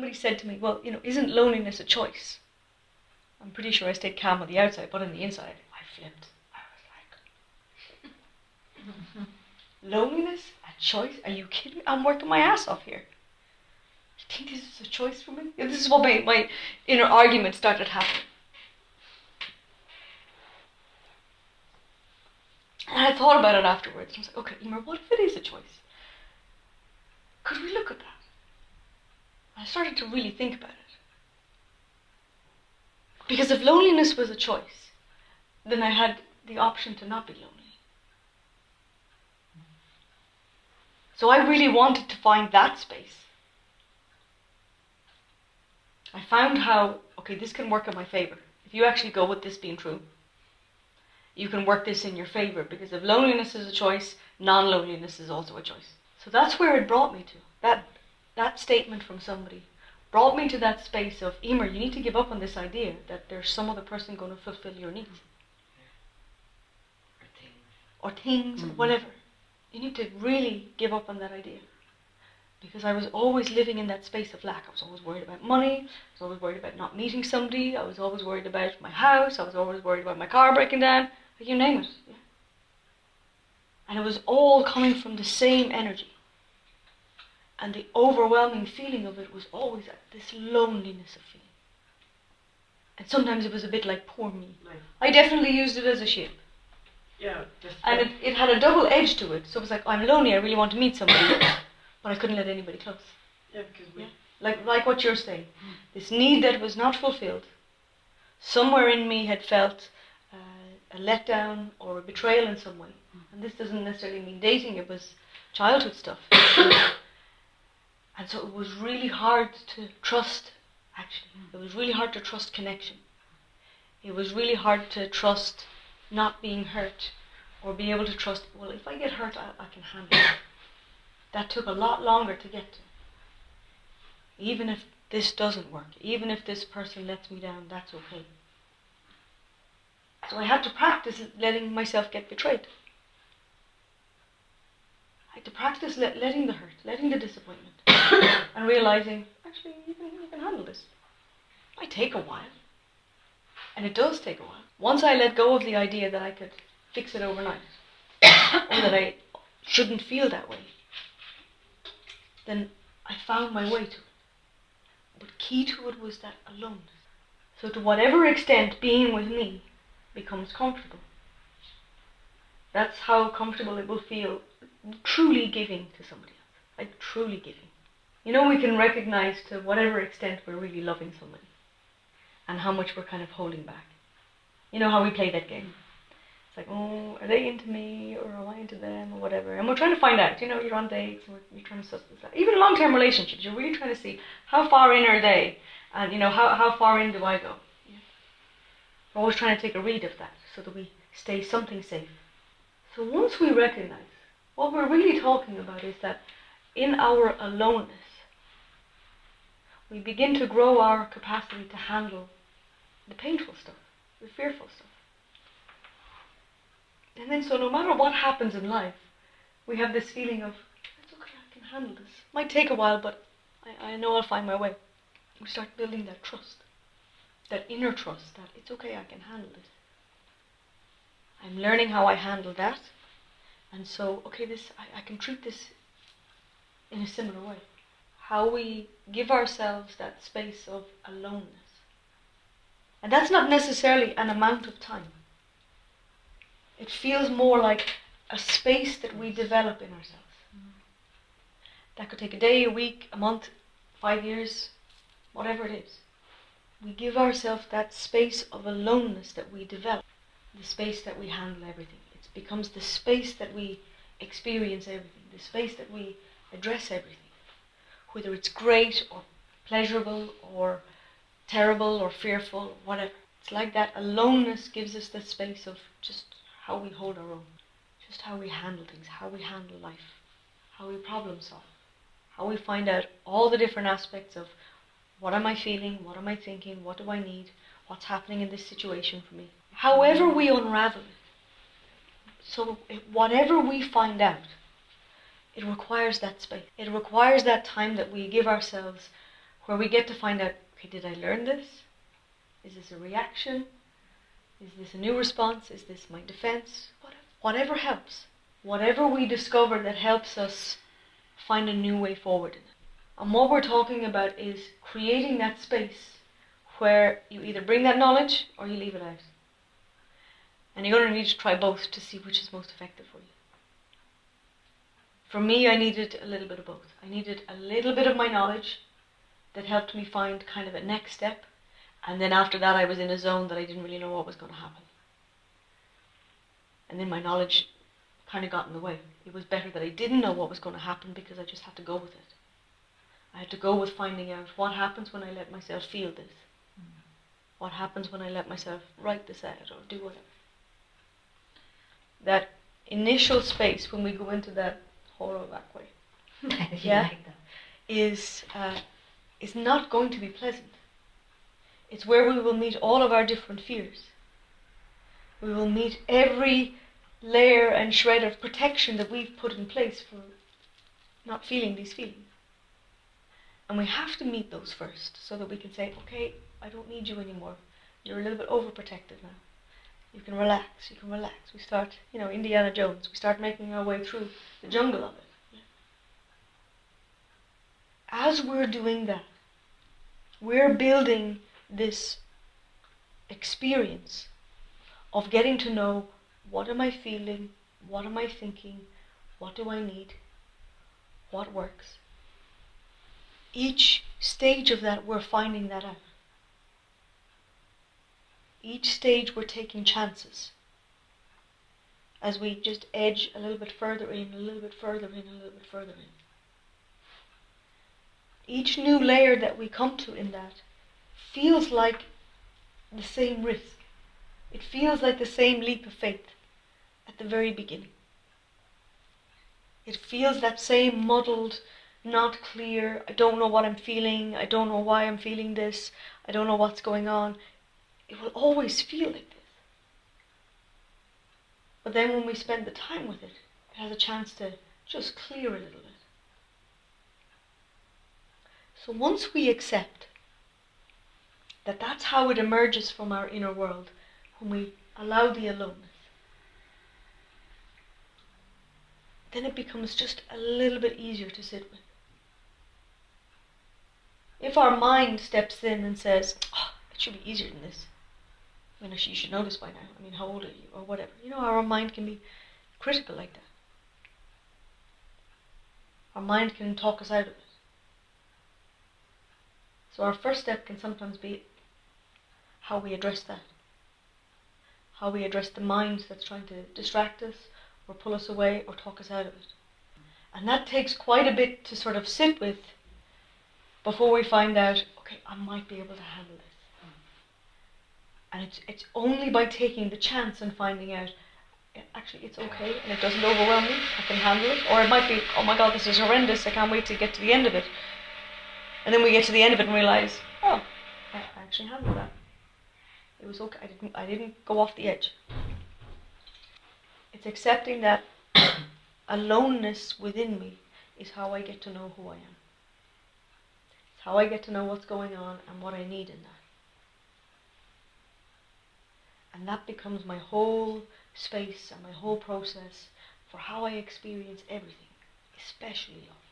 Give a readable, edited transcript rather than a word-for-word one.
somebody said to me, well, isn't loneliness a choice? I'm pretty sure I stayed calm on the outside, but on the inside, I flipped. I was like, loneliness? A choice? Are you kidding me? I'm working my ass off here. You think this is a choice for me? This is what my inner argument started happening. And I thought about it afterwards. I was like, okay, Emer, what if it is a choice? Could we look at that? I started to really think about it. Because if loneliness was a choice, then I had the option to not be lonely. So I really wanted to find that space. I found how, okay, this can work in my favor. If you actually go with this being true, you can work this in your favor, because if loneliness is a choice, non-loneliness is also a choice. So that's where it brought me to. That statement from somebody brought me to that space of, Emer, you need to give up on this idea that there's some other person going to fulfill your needs. Or things, or whatever. You need to really give up on that idea. Because I was always living in that space of lack. I was always worried about money. I was always worried about not meeting somebody. I was always worried about my house. I was always worried about my car breaking down. You name it. Yeah. And it was all coming from the same energy. And the overwhelming feeling of it was always this loneliness of feeling. And sometimes it was a bit like poor me. Right. I definitely used it as a shield. Yeah. And it had a double edge to it. So it was like, I'm lonely, I really want to meet somebody. But I couldn't let anybody close. Yeah, because like what you're saying. This need that was not fulfilled. Somewhere in me had felt a letdown or a betrayal in some way. And this doesn't necessarily mean dating, it was childhood stuff. And so it was really hard to trust, actually. It was really hard to trust connection. It was really hard to trust not being hurt, or be able to trust, well, if I get hurt, I can handle it. That took a lot longer to get to. Even if this doesn't work, even if this person lets me down, that's okay. So I had to practice letting myself get betrayed. I had to practice letting the hurt, letting the disappointment, and realizing, actually, you can handle this. It might take a while. And it does take a while. Once I let go of the idea that I could fix it overnight, or that I shouldn't feel that way, then I found my way to it. But key to it was that aloneness. So to whatever extent being with me becomes comfortable, that's how comfortable it will feel truly giving to somebody else. Like truly giving. We can recognize to whatever extent we're really loving somebody, and how much we're kind of holding back. You know how we play that game. It's like, oh, are they into me, or am I into them, or whatever. And we're trying to find out, you're on dates, and you're trying to suss this out. Even long-term relationships, you're really trying to see how far in are they, and how far in do I go. Yeah. We're always trying to take a read of that, so that we stay something safe. So once we recognize, what we're really talking about is that in our aloneness, we begin to grow our capacity to handle the painful stuff, the fearful stuff. And then so no matter what happens in life, we have this feeling of, it's okay, I can handle this. It might take a while, but I know I'll find my way. We start building that trust, that inner trust, that it's okay, I can handle this. I'm learning how I handle that. And so, okay, I can treat this in a similar way. How we give ourselves that space of aloneness. And that's not necessarily an amount of time. It feels more like a space that we develop in ourselves. That could take a day, a week, a month, 5 years, whatever it is. We give ourselves that space of aloneness that we develop. The space that we handle everything. It becomes the space that we experience everything. The space that we address everything. Whether it's great or pleasurable or terrible or fearful or whatever. It's like that aloneness gives us the space of just how we hold our own. Just how we handle things, how we handle life. How we problem solve. How we find out all the different aspects of what am I feeling, what am I thinking, what do I need, what's happening in this situation for me. However we unravel it. So whatever we find out, it requires that space. It requires that time that we give ourselves where we get to find out, okay, did I learn this? Is this a reaction? Is this a new response? Is this my defense? Whatever helps. Whatever we discover that helps us find a new way forward in it. And what we're talking about is creating that space where you either bring that knowledge or you leave it out. And you're going to need to try both to see which is most effective for you. For me, I needed a little bit of both. I needed a little bit of my knowledge that helped me find kind of a next step. And then after that, I was in a zone that I didn't really know what was going to happen. And then my knowledge kind of got in the way. It was better that I didn't know what was going to happen because I just had to go with it. I had to go with finding out what happens when I let myself feel this. What happens when I let myself write this out or do whatever. That initial space when we go into that hollow back way, is not going to be pleasant. It's where we will meet all of our different fears. We will meet every layer and shred of protection that we've put in place for not feeling these feelings. And we have to meet those first so that we can say, okay, I don't need you anymore. You're a little bit overprotective now. You can relax. We start, Indiana Jones. We start making our way through the jungle of it. As we're doing that, we're building this experience of getting to know, what am I feeling, what am I thinking, what do I need, what works. Each stage of that, we're finding that out. Each stage we're taking chances as we just edge a little bit further in, a little bit further in, a little bit further in. Each new layer that we come to in that feels like the same risk. It feels like the same leap of faith at the very beginning. It feels that same muddled, not clear, I don't know what I'm feeling, I don't know why I'm feeling this, I don't know what's going on. It will always feel like this. But then when we spend the time with it, it has a chance to just clear a little bit. So once we accept that that's how it emerges from our inner world, when we allow the aloneness, then it becomes just a little bit easier to sit with. If our mind steps in and says, it should be easier than this. I mean, you should know this by now. I mean, how old are you? Or whatever. Our mind can be critical like that. Our mind can talk us out of it. So our first step can sometimes be how we address that. How we address the mind that's trying to distract us or pull us away or talk us out of it. And that takes quite a bit to sort of sit with before we find out, okay, I might be able to handle this. And it's only by taking the chance and finding out, actually it's okay and it doesn't overwhelm me, I can handle it. Or it might be, oh my God, this is horrendous, I can't wait to get to the end of it. And then we get to the end of it and realize, I actually handled that. It was okay, I didn't go off the edge. It's accepting that aloneness within me is how I get to know who I am. It's how I get to know what's going on and what I need in that. And that becomes my whole space and my whole process for how I experience everything, especially love.